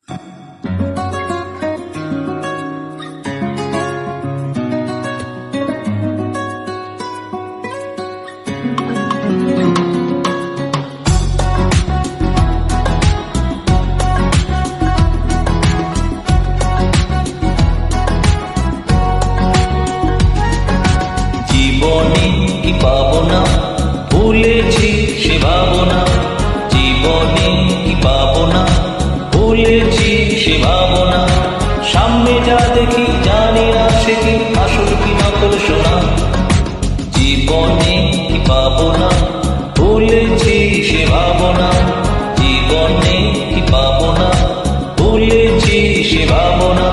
জীবনে কি পাবো না, ভুলেছি সে ভাবনা। জীবনে কি পাবো না, ভুলেছি সে ভাবনা। সামনে যা দেখি জানি না সে কি আসল কি নকল সোনা। জীবনে কি পাবো না, ভুলেছি সে ভাবনা। জীবনে কি পাবো না, ভুলেছি সে ভাবনা।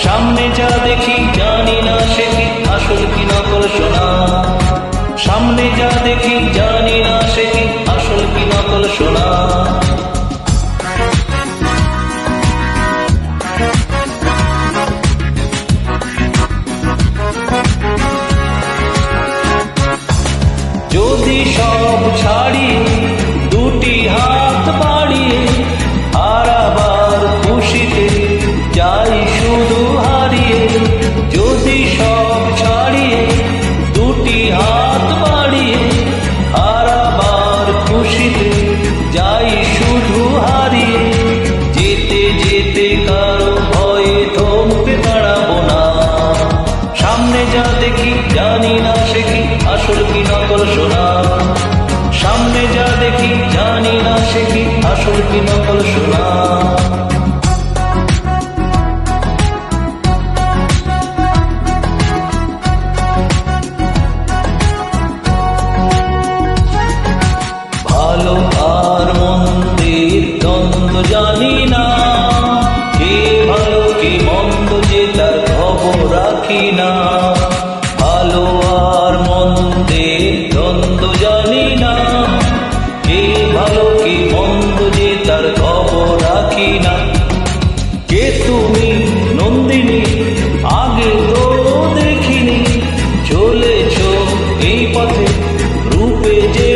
সামনে যা দেখি জানি না সে কি আসল কি নকল সোনা। সামনে যা দেখি জানি না সে কি আসল কি নকল সোনা। যদি সব ছাড়িয়ে দুটি হাত বাড়িয়ে হারাবার খুশিতে যাই শুধু হারিয়ে। যদি সব ছাড়িয়ে দুটি হাত বাড়িয়ে হারাবার খুশিতে যাই শুধু হারিয়ে। যেতে যেতে কারো ভয়ে থমকে দাঁড়াবো না। সামনে যা দেখি জানি না সে কি আসল কি নকল সোনা। সামনে যা দেখি জানি না সে কি আসল কি নকল সোনা। ভালো আর মন্দের দ্বন্দ্ব জানি না, কে ভালো কে মন্দ যে তার খবর রাখি না। ভালো আর মন্দের দ্বন্দ্ব জানি না, কে ভালো কে মন্দ যে তার খবর রাখি না। কে তুমি নন্দিনী আগে তো দেখিনি, চলেছ এই পথে রূপে যে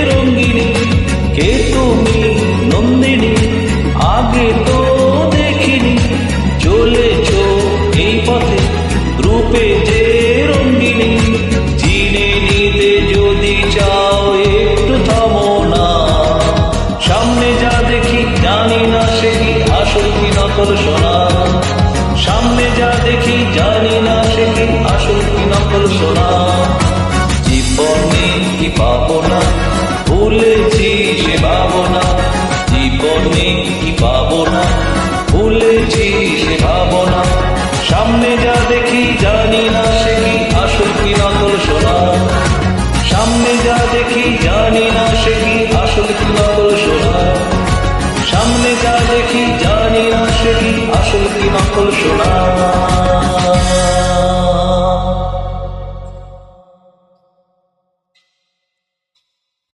রঙ্গিনী। কে তুমি নন্দিনী আগে তো দেখিনি, চলেছ এই পথে রূপে যে রঙ্গিনী। চিনে নিতে যদি চাও একটু থামো না। সামনে যা দেখি জানি না সে কি আসল কি নকল সোনা। সামনে যা দেখি জানি না সে কি আসল কি নকল সোনা। জীবনে কি পাবো না, ভুলেছি